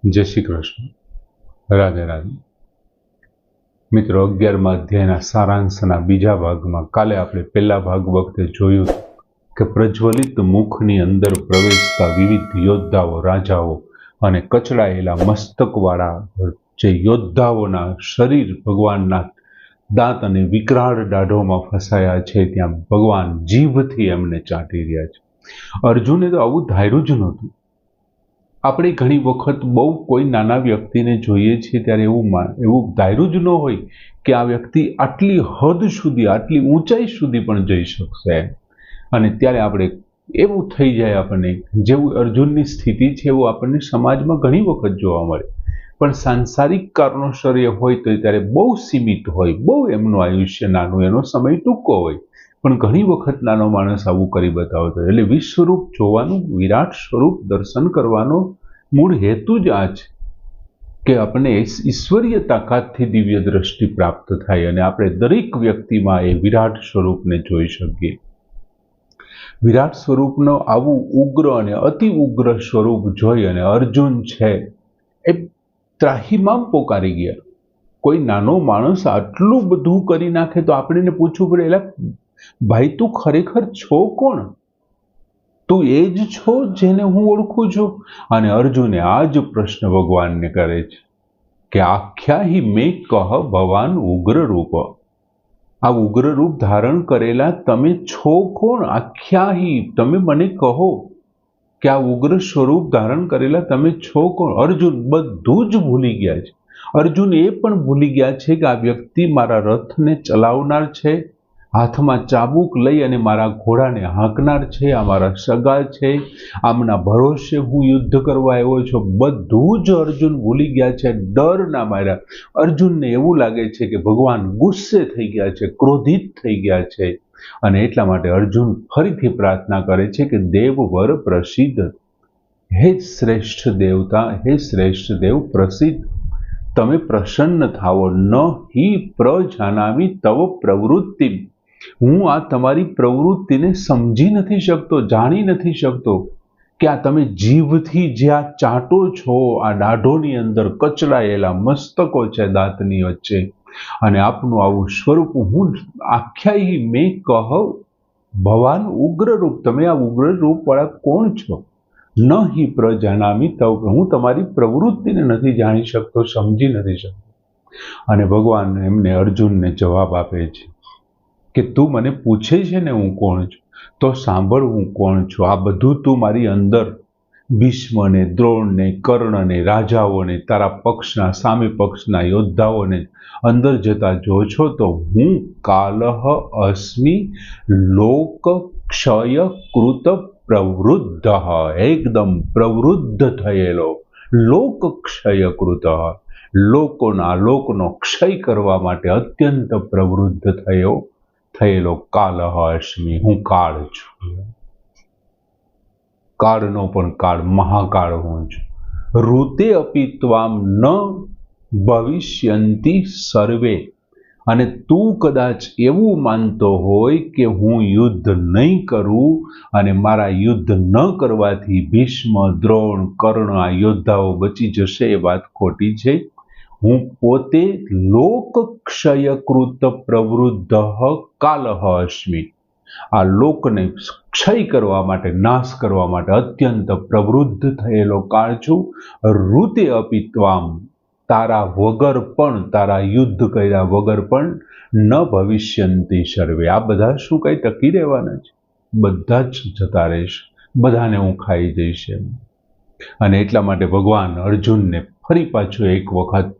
જય શ્રી કૃષ્ણ. રાધે રાધે. મિત્રો, 11મા અધ્યાયના સારાંશના બીજા ભાગમાં કાલે આપણે પહેલા ભાગ વખતે જોયું કે પ્રજ્વલિત મુખની અંદર પ્રવેશતા વિવિધ યોદ્ધાઓ, રાજાઓ અને કચડાયેલા મસ્તકવાળા જે યોદ્ધાઓના શરીર ભગવાનના દાંત અને વિકરાળ દાઢોમાં ફસાયા છે, ત્યાં ભગવાન જીભથી એમને ચાટી રહ્યા છે. અર્જુને તો આવું ધાર્યું જ નહોતું. આપણે ઘણી વખત બહુ કોઈ નાના વ્યક્તિને જોઈએ છીએ ત્યારે એવું ધાર્યું જ ન હોય કે આ વ્યક્તિ આટલી હદ સુધી, આટલી ઊંચાઈ સુધી પણ જઈ શકશે. અને ત્યારે આપણે એવું થઈ જાય, આપણને જેવું અર્જુનની સ્થિતિ છે એવું આપણને સમાજમાં ઘણી વખત જોવા મળે. પણ સાંસારિક કારણોસર એ હોય તો ત્યારે બહુ સીમિત હોય, બહુ એમનું આયુષ્ય નાનું, એનો સમય ટૂંકો હોય. પણ ઘણી વખત નાનો માણસ આવું કરી બતાવતો. એટલે વિશ્વરૂપ જોવાનું, વિરાટ સ્વરૂપ દર્શન કરવાનો મૂળ હેતુ જ આ છે કે આપણને ઈશ્વરીય તાકાતથી દિવ્ય દ્રષ્ટિ પ્રાપ્ત થાય અને આપણે દરેક વ્યક્તિમાં એ વિરાટ સ્વરૂપને જોઈ શકીએ. વિરાટ સ્વરૂપનો આવું ઉગ્ર અને અતિ ઉગ્ર સ્વરૂપ જોઈ અને અર્જુન છે એ ત્રાહિમામ પોકારી ગયા. કોઈ નાનો માણસ આટલું બધું કરી નાખે તો આપણે પૂછવું પડે, એટલે ભાઈ તું ખરેખર છો કોણ? તું એ જ છો જેને હું ઓળખું છું? અને અર્જુને આ જ પ્રશ્ન ભગવાનને કરે છે કે આખ્યાહી મેં કહ ભવાન ઉગ્ર રૂપ. આ ઉગ્ર રૂપ ધારણ કરેલા તમે છો કોણ? આખ્યાહી, તમે મને કહો કે આ ઉગ્ર સ્વરૂપ ધારણ કરેલા તમે છો કોણ? અર્જુન બધું જ ભૂલી ગયા છે. અર્જુન એ પણ ભૂલી ગયા છે કે આ વ્યક્તિ મારા રથને ચલાવનાર છે, હાથમાં ચાબુક લઈ અને મારા ઘોડાને હાંકનાર છે, આ મારા સગા છે, આમના ભરોસે હું યુદ્ધ કરવા આવ્યો છું. બધું જ અર્જુન ભૂલી ગયા છે. ડરના માર્યા અર્જુનને એવું લાગે છે કે ભગવાન ગુસ્સે થઈ ગયા છે, ક્રોધિત થઈ ગયા છે. અને એટલા માટે અર્જુન ફરીથી પ્રાર્થના કરે છે કે દેવવર પ્રસિદ્ધ, હે શ્રેષ્ઠ દેવતા, હે શ્રેષ્ઠ દેવ પ્રસિદ્ધ, તમે પ્રસન્ન થાઓ. ન હિ પ્રજાનામિ તવ પ્રવૃત્તિ. હું આ તમારી પ્રવૃત્તિને સમજી નથી શકતો, જાણી નથી શકતો કે આ તમે જીભથી જ્યાં ચાટો છો, આ દાઢોની અંદર કચડાયેલા મસ્તકો છે દાંતની વચ્ચે, અને આપનું આવું સ્વરૂપ હું આખ્યાયી મેં કહ ભવાન ઉગ્ર રૂપ. તમે આ ઉગ્ર રૂપ વાળા કોણ છો? ન હિ પ્રજાનામિ તવ, હું તમારી પ્રવૃત્તિને નથી જાણી શકતો, સમજી નથી શકતો. અને ભગવાન એમને અર્જુનને જવાબ આપે છે કે તું મને પૂછે છે ને હું કોણ છું, તો સાંભળ હું કોણ છું. આ બધું તું મારી અંદર ભીષ્મને, દ્રોણને, કર્ણને, રાજાઓને, તારા પક્ષના, સામે પક્ષના યોદ્ધાઓને અંદર જતા જો છો તો હું કાલહ અસ્મિ લોક ક્ષય કૃત પ્રવૃદ્ધ, એકદમ પ્રવૃદ્ધ થયેલો, લોક ક્ષય કૃત, લોકનો ક્ષય કરવા માટે અત્યંત પ્રવૃદ્ધ થયેલો કાલહ અસ્મિ, હું કાળ છું. કાળનો પણ કાળ, મહાકાળ હું છું. ઋતે અપી ત્વામ ન ભવિષ્યંતિ સર્વે. અને તું કદાચ એવું માનતો હોય કે હું યુદ્ધ નહીં કરું અને મારા યુદ્ધ ન કરવાથી ભીષ્મ, દ્રોણ, કર્ણ આ યોદ્ધાઓ બચી જશે, એ વાત ખોટી છે. હું પોતે લોકક્ષયકૃત પ્રવૃદ્ધ કાલહ અસ્મિ. આ લોકને ક્ષય કરવા માટે, નાશ કરવા માટે અત્યંત પ્રવૃદ્ધ થયેલો કાળ છું. ઋતે અપી ત્વામ, તારા વગર પણ, તારા યુદ્ધ કર્યા વગર પણ, ન ભવિષ્યંતિ સર્વે. આ બધા શું કઈ ટકી રહેવાના છે? બધા જ જતા રહેશે, બધાને હું ખાઈ જઈશ. અને એટલા માટે ભગવાન અર્જુનને ફરી પાછું એક વખત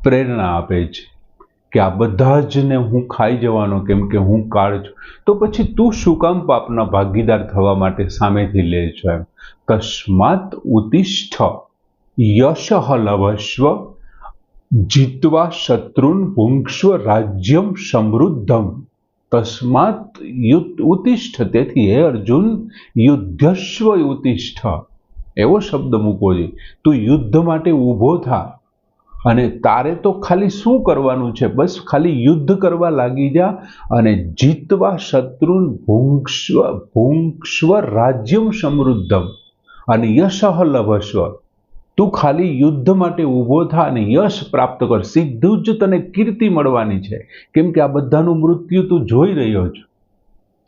પ્રેરણા આપે છે કે આ બધા જને હું ખાઈ જવાનો, કેમ કે હું કાળ છું. તો પછી તું શું કામ પાપના ભાગીદાર થવા માટે સામેથી લે છો? એમ તસ્માત ઉતિષ્ઠ યશ લભસ્વ જીત્વા શત્રુન ભુંક્ષ્વ રાજ્યમ સમૃદ્ધમ. તસ્માત ઉતિષ્ઠ, તેથી હે અર્જુન, યુદ્ધસ્વ ઉતિષ્ઠ, એવો શબ્દ મૂકવો જોઈએ. તું યુદ્ધ માટે ઊભો થા. અને તારે તો ખાલી શું કરવાનું છે? બસ ખાલી યુદ્ધ કરવા લાગી જા. અને જીતવા શત્રુન ભુંક્ષ્વ રાજ્યમ સમૃદ્ધમ, અને યશ લભસ્વ, તું ખાલી યુદ્ધ માટે ઊભો થા અને યશ પ્રાપ્ત કર, સીધું જ તને કીર્તિ મળવાની છે. કેમ કે આ બધાનું મૃત્યુ તું જોઈ રહ્યો છો.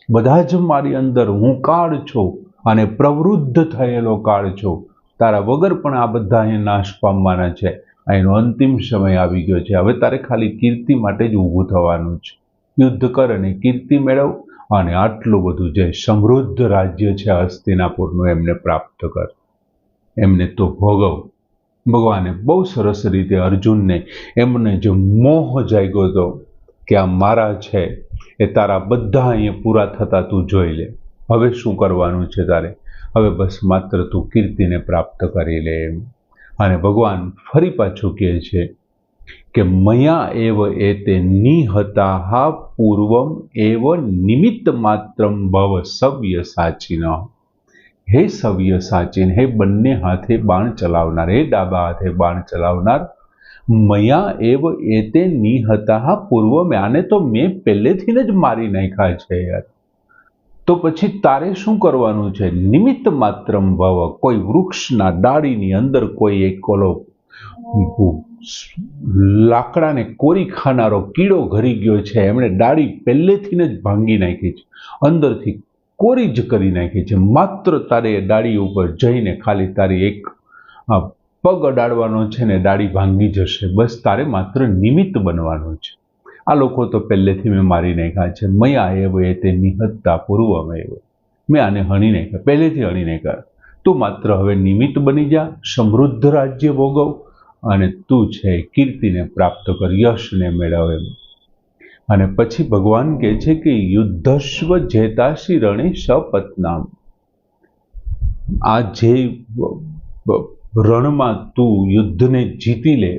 બધા જ મારી અંદર હું કાળ છું અને પ્રવૃદ્ધ થયેલો કાળ છું. તારા વગર પણ આ બધા અહીં નાશ પામવાના છે. એનો અંતિમ સમય આવી ગયો છે. હવે તારે ખાલી કીર્તિ માટે જ ઊભું થવાનું છે. યુદ્ધ કર અને કીર્તિ મેળવ અને આટલું બધું જે સમૃદ્ધ રાજ્ય છે હસ્તિનાપુરનું એમને પ્રાપ્ત કર, એમને તો ભોગવ. ભગવાને બહુ સરસ રીતે અર્જુનને એમને જે મોહ જાગ્યો હતો કે આ મારા છે, એ તારા બધા અહીંયા પૂરા થતા તું જોઈ લે. હવે શું કરવાનું છે તારે? હવે બસ માત્ર તું કીર્તિને પ્રાપ્ત કરી લે. અને ભગવાન ફરી પાછું કહે છે કે મયા એવ એતે નિહતાઃ પૂર્વમ એવ નિમિત્ત માત્રમ ભવ સવ્ય સાચિન. હે સવ્ય સાચિન, હે બંને હાથે બાણ ચલાવનાર, હે ડાબા હાથે બાણ ચલાવનાર, મયા એવ એતે નિહતાઃ પૂર્વમ, આને તો મેં પહેલેથી જ મારી નાખ્યા છે યાર. તો પછી તારે શું કરવાનું છે? નિમિત્ત માત્રમ ભવ, કોઈ વૃક્ષના ડાળીની અંદર કોઈ એક ઓલો લાકડાને કોરી ખાનારો કીડો ઘરી ગયો છે, એમણે ડાળી પહેલેથી જ ભાંગી નાખી છે, અંદરથી કોરી જ કરી નાખી છે. માત્ર તારે એ ડાળી ઉપર જઈને ખાલી તારી એક પગ અડાડવાનો છે ને ડાળી ભાંગી જશે. બસ તારે માત્ર નિમિત્ત બનવાનું છે. આ લોકો તો પહેલેથી મેં મારી નાખ્યા છે. મયા એવ એતે નિહત્તા પૂર્વમેવ, મેં આને હણી નાખ્યા, પહેલેથી હણી નાખ્યા. તું માત્ર હવે નિમિત્ત બની જા, સમૃદ્ધ રાજ્ય ભોગવ અને તું છે કીર્તિને પ્રાપ્ત કર, યશને મેળવ એમ. અને પછી ભગવાન કહે છે કે યુદ્ધસ્વ જેતાશી રણે સપત્નામ. આ જે રણમાં તું યુદ્ધને જીતી લે,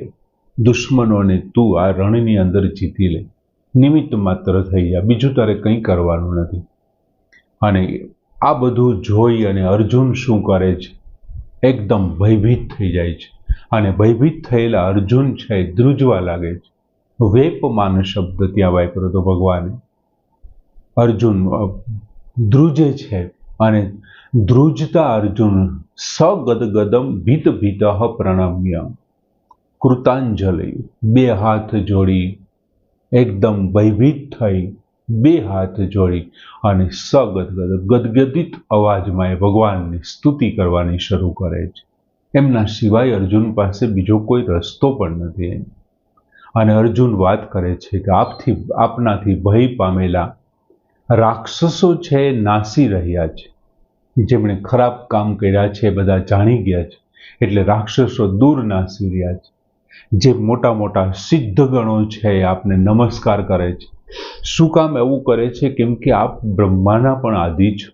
દુશ્મનોને તું આ રણની અંદર જીતી લે, નિમિત્ત માત્ર થઈ જા, બીજું તારે કંઈ કરવાનું નથી. અને આ બધું જોઈ અને અર્જુન શું કરે છે? એકદમ ભયભીત થઈ જાય છે. અને ભયભીત થયેલા અર્જુન છે ધ્રુજવા લાગે છે. વેપમાન શબ્દ ત્યાં વાપર્યો તો ભગવાને. અર્જુન ધ્રુજે છે અને ધ્રુજતા અર્જુન સગદગદમ ભીત ભીતઃ પ્રણમ્ય કૃતાંજલિ, બે હાથ જોડી એકદમ ભયભીત થઈ બે હાથ જોડી અને ગદગદિત અવાજમાં એ ભગવાનની સ્તુતિ કરવાની શરૂ કરે છે. એમના સિવાય અર્જુન પાસે બીજો કોઈ રસ્તો પણ નથી. અને અર્જુન વાત કરે છે કે આપનાથી ભય પામેલા રાક્ષસો છે નાસી રહ્યા છે. જેમણે ખરાબ કામ કર્યા છે બધા જાણી ગયા છે, એટલે રાક્ષસો દૂર નાસી રહ્યા છે. જે મોટા મોટા સિદ્ધ ગણો છે આપને નમસ્કાર કરે છે. શું કામ એવું કરે છે? કેમ કે આપ બ્રહ્માના પણ આદિ છો.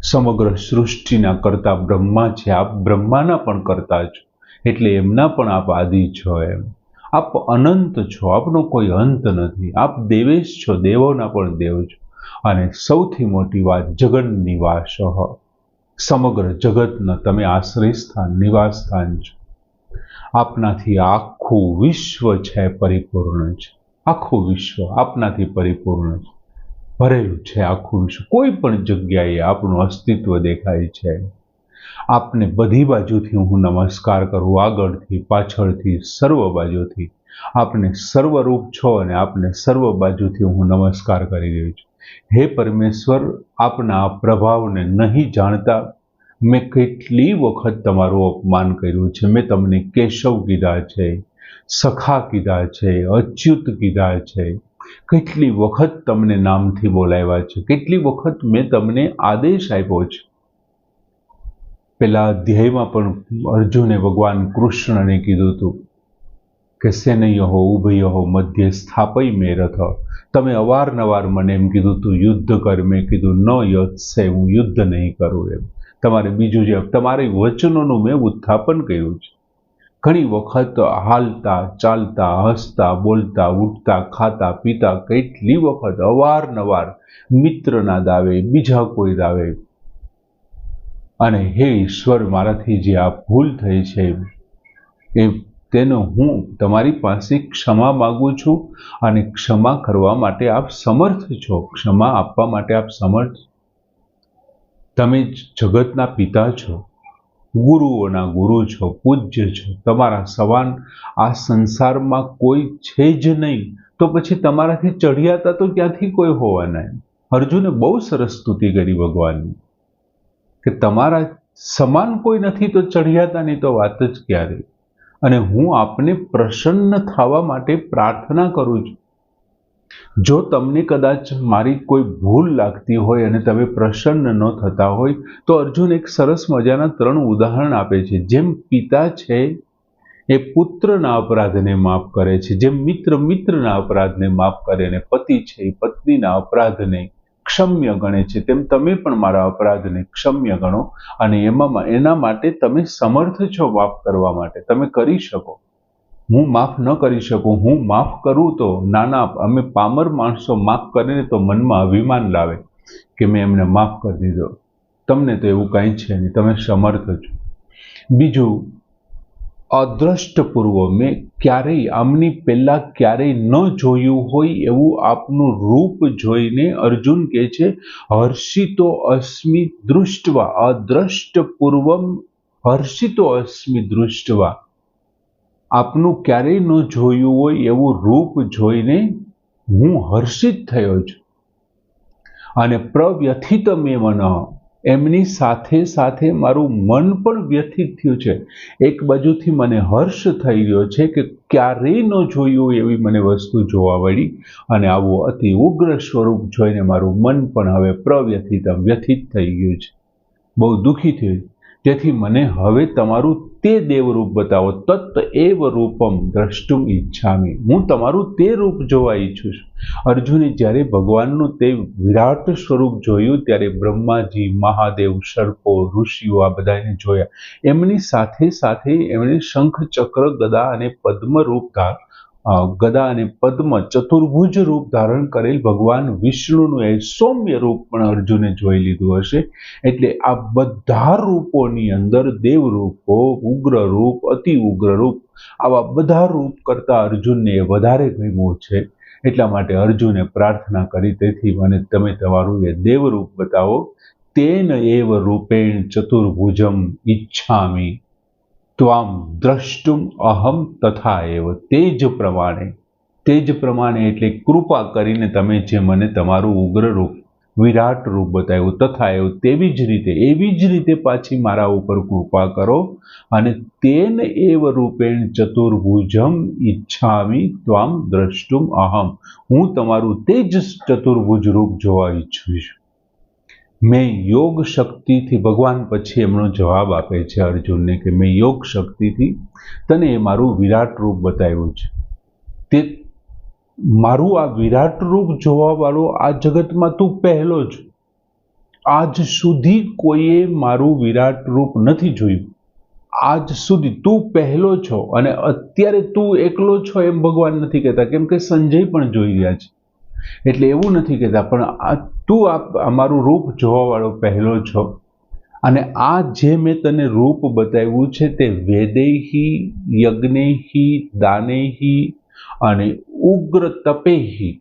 સમગ્ર સૃષ્ટિના કરતા બ્રહ્મા છે, આપ બ્રહ્માના પણ કરતા છો, એટલે એમના પણ આપ આદિ છો. એમ આપ અનંત છો, આપનો કોઈ અંત નથી. આપ દેવેશ છો, દેવોના પણ દેવ છો. અને સૌથી મોટી વાત, જગન નિવાસ, સમગ્ર જગતના તમે આશ્રય સ્થાન, નિવાસ સ્થાન છો. આપનાથી આખું વિશ્વ છે પરિપૂર્ણ છે. આખું વિશ્વ આપનાથી પરિપૂર્ણ છે, ભરેલું છે આખું વિશ્વ. કોઈ પણ જગ્યાએ આપનું અસ્તિત્વ દેખાય છે. આપને બધી બાજુથી હું નમસ્કાર કરું, આગળથી, પાછળથી, સર્વ બાજુથી. આપને સર્વરૂપ છો અને આપને સર્વ બાજુથી હું નમસ્કાર કરી રહ્યો છું. હે પરમેશ્વર, આપના આ પ્રભાવને નહીં જાણતા મેં કેટલી વખત તમારું અપમાન કર્યું છે. મેં તમને કેશવ કીધા છે, સખા કીધા છે, અચ્યુત કીધા છે. કેટલી વખત તમને નામથી બોલાવ્યા છે, કેટલી વખત મેં તમને આદેશ આપ્યો છે. પેલા અધ્યાયમાં પણ અર્જુને ભગવાન કૃષ્ણને કીધું હતું કે સેનયો ઉભયો મધ્ય સ્થાપય મે રથ. તમે અવારનવાર મને એમ કીધું તું યુદ્ધ કર, મેં કીધું ન યોત્સે, હું યુદ્ધ નહીં કરું. એમ તમારે બીજું જે તમારી વચનોનું મેં ઉત્થાપન કર્યું છે. ઘણી વખત હાલતા ચાલતા હસતા બોલતા ઉઠતા ખાતા પીતા કેટલી વખત અવારનવાર મિત્રના દાવે, બીજા કોઈ દાવે. અને હે ઈશ્વર, મારાથી જે આ ભૂલ થઈ છે તેનો હું તમારી પાસે ક્ષમા માગું છું. અને ક્ષમા કરવા માટે આપ સમર્થ છો, ક્ષમા આપવા માટે આપ સમર્થ. તમે જગતના પિતા છો, ગુરુઓના ગુરુ છો, પૂજ્ય છો, તમારા સમાન આ સંસારમાં કોઈ છે જ નહીં, તો પછી તમારાથી ચઢિયાતા તો ક્યાંથી કોઈ હોવાના. અર્જુને બહુ સરસ સ્તુતિ કરી ભગવાનની કે તમારા સમાન કોઈ નથી તો ચઢિયાતાની તો વાત જ ક્યારે. અને હું આપને પ્રસન્ન થવા માટે પ્રાર્થના કરું છું. જો તમને કદાચ મારી કોઈ ભૂલ લાગતી હોય અને તમે પ્રસન્ન ન થતા હોય તો અર્જુન એક સરસ મજાના 3 ઉદાહરણ આપે છે. જેમ પિતા છે એ પુત્રના અપરાધને માફ કરે છે, જેમ મિત્ર મિત્રના અપરાધને માફ કરે, અને પતિ છે એ પત્નીના અપરાધને ક્ષમ્ય ગણે છે, તેમ તમે પણ મારા અપરાધને ક્ષમ્ય ગણો. અને એના માટે તમે સમર્થ છો માફ કરવા માટે, તમે કરી શકો. હું માફ ન કરી શકું, હું માફ કરું તો નાના અમે પામર માણસો માફ કરીને તો મનમાં અભિમાન લાવે કે મેં એમને માફ કરી દીધો. તમને તો એવું કંઈ છે નહીં, તમે સમર્થ છો. બીજું, અદ્રષ્ટપૂર્વ મેં ક્યારેય આમની પહેલા ક્યારેય ન જોયું હોય એવું આપનું રૂપ જોઈને અર્જુન કહે છે હર્ષિતો અસ્મિ દૃષ્ટવા, અદ્રષ્ટપૂર્વમ હર્ષિતો અસ્મિ દૃષ્ટવા. આપનું ક્યારેય ન જોયું હોય એવું રૂપ જોઈને હું હર્ષિત થયો છું. અને પ્રવ્યથિતમેવ મનઃ, એમની સાથે સાથે મારું મન પણ વ્યથિત થયું છે. એક બાજુથી મને હર્ષ થઈ રહ્યો છે કે ક્યારેય ન જોયું એવી મને વસ્તુ જોવા મળી, અને આવું અતિ ઉગ્ર સ્વરૂપ જોઈને મારું મન પણ હવે વ્યથિત થઈ ગયું છે, બહુ દુઃખી થયું. તેથી મને હવે તમારું તે દેવરૂપ બતાવો. તત્ એવ રૂપમ દ્રષ્ટુમ ઈચ્છામિ, હું તમારું તે રૂપ જોવા ઈચ્છું છું. અર્જુને જ્યારે ભગવાનનું તે વિરાટ સ્વરૂપ જોયું ત્યારે બ્રહ્માજી, મહાદેવ, સર્પો, ઋષિઓ આ બધાને જોયા. એમની સાથે સાથે એમણે શંખ, ચક્ર, ગદા અને પદ્મ રૂપ ગદા અને પદ્મ ચતુર્ભુજ રૂપ ધારણ કરેલ ભગવાન વિષ્ણુનું એ સૌમ્ય રૂપ પણ અર્જુને જોઈ લીધું હશે. એટલે આ બધા રૂપોની અંદર દેવ રૂપો, ઉગ્ર રૂપ, અતિ ઉગ્ર રૂપ, આવા બધા રૂપ કરતા અર્જુનને વધારે ગમ્યું છે. એટલા માટે અર્જુને પ્રાર્થના કરી, તેથી મને તમે તમારું એ દેવરૂપ બતાવો. તેન એવ રૂપેણ ચતુર્ભુજમ ઈચ્છામિ ત્વામ દ્રષ્ટુમ અહમ તથા એવ. તે જ પ્રમાણે એટલે કૃપા કરીને તમે જે મને તમારું ઉગ્ર રૂપ, વિરાટ રૂપ બતાવ્યું, તથા એવ તેવી જ રીતે પાછી મારા ઉપર કૃપા કરો. અને તેન એવ રૂપેણ ચતુર્ભુજમ ઈચ્છામિ ત્વામ દ્રષ્ટુમ અહમ, હું તમારું તે જ ચતુર્ભુજ રૂપ જોવા ઈચ્છું છું. મેં યોગ શક્તિથી, ભગવાન પછી એમનો જવાબ આપે છે અર્જુનને કે મેં યોગ શક્તિથી તને એ મારું વિરાટ રૂપ બતાવ્યું છે. તે મારું આ વિરાટ રૂપ જોવા વાળો આ જગતમાં તું પહેલો જ. આજ સુધી કોઈએ મારું વિરાટ રૂપ નથી જોયું. આજ સુધી તું પહેલો છો, અને અત્યારે તું એકલો છો એમ ભગવાન નથી કહેતા, કેમ કે સંજય પણ જોઈ રહ્યા છે. એટલે એવું નથી કહેતા, પણ તું અમારું રૂપ જોવા વાળો પહેલો છો. અને આ જે મેં તને રૂપ બતાવ્યું છે તે વેદૈહી, યજ્ઞૈહી, દાનૈહી અને ઉગ્ર તપેહી,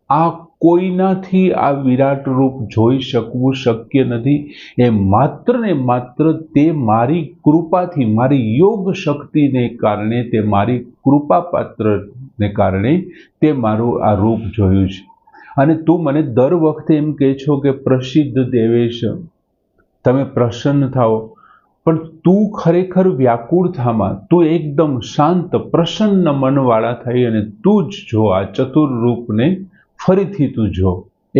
આ કોઈનાથી આ વિરાટ રૂપ જોઈ શકવું શક્ય નથી. એ માત્ર ને માત્ર તે મારી કૃપાથી, મારી યોગ શક્તિને કારણે, તે મારી કૃપા પાત્રને કારણે તે મારું આ રૂપ જોયું છે. અને તું મને દર વખતે એમ કહે છો કે પ્રસિદ્ધ દેવેશ, તમે પ્રસન્ન થાઓ, પણ તું ખરેખર વ્યાકુળ થામાં, તું એકદમ શાંત પ્રસન્ન મનવાળા થઈ અને તું જ જો આ ચતુર રૂપને ફરીથી તું જો.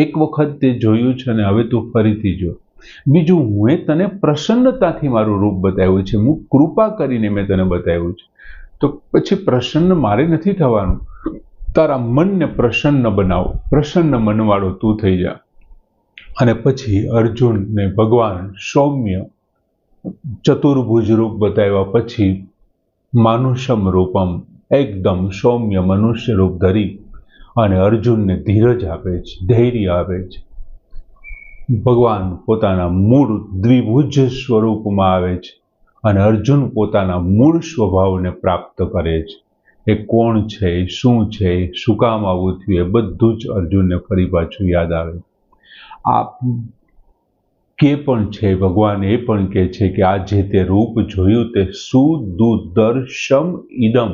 એક વખત તે જોયું છે અને હવે તું ફરીથી જો. બીજું, હું તને પ્રસન્નતાથી મારું રૂપ બતાવ્યું છે, હું કૃપા કરીને મેં તને બતાવ્યું છે. તો પછી પ્રસન્ન મારે નથી થવાનું, તારા મનને પ્રસન્ન બનાવો, પ્રસન્ન મનવાળો તું થઈ જા. અને પછી અર્જુનને ભગવાન સૌમ્ય ચતુર્ભુજ રૂપ બતાવ્યા પછી માનુષમ રૂપમ, એકદમ સૌમ્ય મનુષ્ય રૂપ ધરી અને અર્જુનને ધીરજ આપે છે, ધૈર્ય આપે છે. ભગવાન પોતાના મૂળ દ્વિભુજ સ્વરૂપમાં આવે છે અને અર્જુન પોતાના મૂળ સ્વભાવને પ્રાપ્ત કરે છે. એ કોણ છે, શું છે, શું કામ આવું થયું, એ બધું જ અર્જુનને ફરી પાછું યાદ આવે. કે પણ છે, ભગવાન એ પણ કહે છે કે આ જે તે રૂપ જોયું તે સુદુદર્શમ ઇદમ,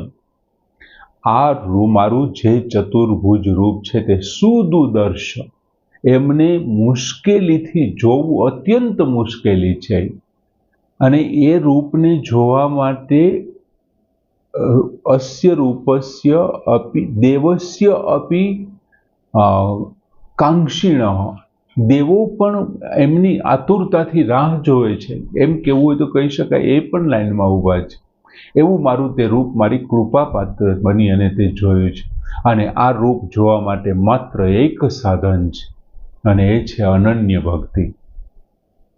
આ મારું જે ચતુર્ભુજ રૂપ છે તે સુદુદર્શ, એમને મુશ્કેલીથી જોવું અત્યંત મુશ્કેલી છે, અને એ રૂપને જોવા માટે અસ્ય રૂપસ્ય અપી દેવસ્ય અપી કાંક્ષિણ, દેવો પણ એમની આતુરતાથી રાહ જોવે છે, એમ કેવું હોય તો કહી શકાય એ પણ લાઈનમાં ઊભા છે. એવું મારું તે રૂપ મારી કૃપા પાત્ર બની અને તે જોયું છે. અને આ રૂપ જોવા માટે માત્ર એક સાધન છે, અને એ છે અનન્ય ભક્તિ.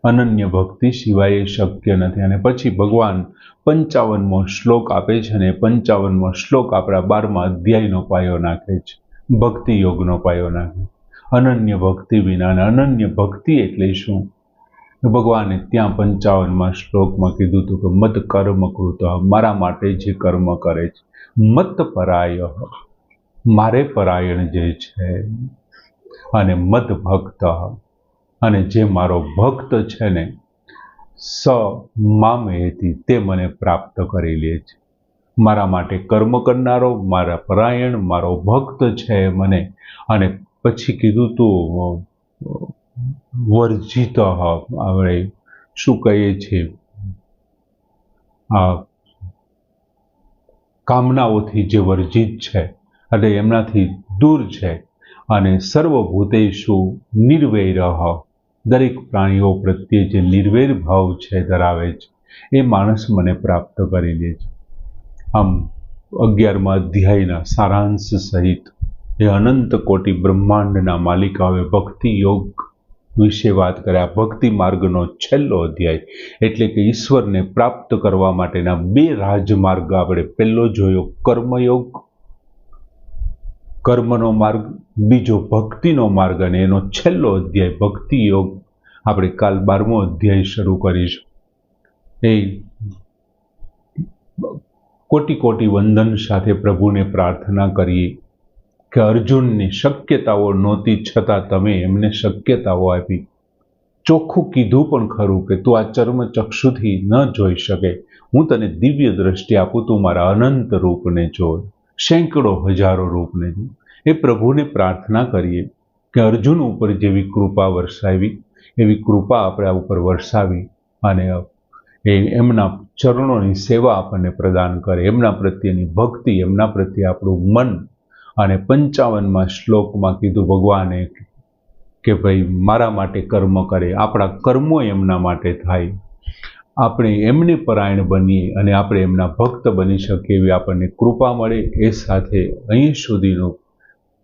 અનન્ય ભક્તિ સિવાય એ શક્ય નથી. અને પછી ભગવાન 55મો શ્લોક આપે છે, અને 55મો શ્લોક આપણા 12મા અધ્યાયનો પાયો નાખે છે, ભક્તિ યોગનો પાયો નાખે. અનન્ય ભક્તિ વિના. અને અનન્ય ભક્તિ એટલે શું? ભગવાને ત્યાં 55મા શ્લોકમાં કીધું હતું કે મત કર્મ કૃત, મારા માટે જે કર્મ કરે છે, મત પરાય, મારે પરાયણ જે છે, અને મત ભક્ત, અને જે મારો ભક્ત છે ને, સ મામેતિ, તે મને પ્રાપ્ત કરી લે છે. મારા માટે કર્મ કરનારો, મારા પરાયણ, મારો ભક્ત છે મને. અને પછી કીધું તું વર્જિત, આપણે શું કહીએ છીએ, કામનાઓથી જે વર્જિત છે, એટલે એમનાથી દૂર છે. અને સર્વભૂતેષુ નિર્વૈરઃ, દરેક પ્રાણીઓ પ્રત્યે જે નિર્વૈર ભાવ છે ધરાવે છે, એ માણસ મને પ્રાપ્ત કરી લે છે. આમ 11મા અધ્યાયના સારાંશ સહિત એ અનંત કોટી બ્રહ્માંડના માલિકાઓએ ભક્તિ યોગ વિશે વાત કર્યા. ભક્તિ માર્ગનો છેલ્લો અધ્યાય, એટલે કે ઈશ્વરને પ્રાપ્ત કરવા માટેના 2 રાજમાર્ગ આપણે પહેલો જોયો કર્મયોગ, કર્મનો માર્ગ, બીજો ભક્તિનો માર્ગ, અને એનો છેલ્લો અધ્યાય ભક્તિ યોગ આપણે કાલ 12મો અધ્યાય શરૂ કરીશું. એ કોટી કોટી વંદન સાથે પ્રભુને પ્રાર્થના કરીએ કે અર્જુનની શક્યતાઓ નહોતી, છતાં તમે એમને શક્યતાઓ આપી. ચોખ્ખું કીધું પણ ખરું કે તું આ ચર્મ ચક્ષુથી ન જોઈ શકે, હું તને દિવ્ય દ્રષ્ટિ આપું, તું મારા અનંત રૂપને જો, સેંકડો હજારો રૂપને જો. એ પ્રભુને પ્રાર્થના કરીએ કે અર્જુન ઉપર જેવી કૃપા વરસાવી એવી કૃપા આપણા ઉપર વરસાવી, અને એમના ચરણોની સેવા આપણને પ્રદાન કરે, એમના પ્રત્યેની ભક્તિ, એમના પ્રત્યે આપણું મન. અને 55મા શ્લોકમાં કીધું ભગવાને કે ભાઈ મારા માટે કર્મ કરે, આપણા કર્મો એમના માટે થાય, આપણે એમને પરાયણ બનીએ અને આપણે એમના ભક્ત બની શકીએ એવી આપણને કૃપા મળે. એ સાથે અહીં સુધીનું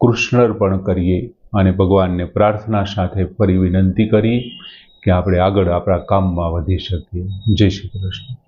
કૃષ્ણર્પણ કરીએ અને ભગવાનને પ્રાર્થના સાથે ફરી વિનંતી કરીએ કે આપણે આગળ આપણા કામમાં વધી શકીએ. જય શ્રી કૃષ્ણ.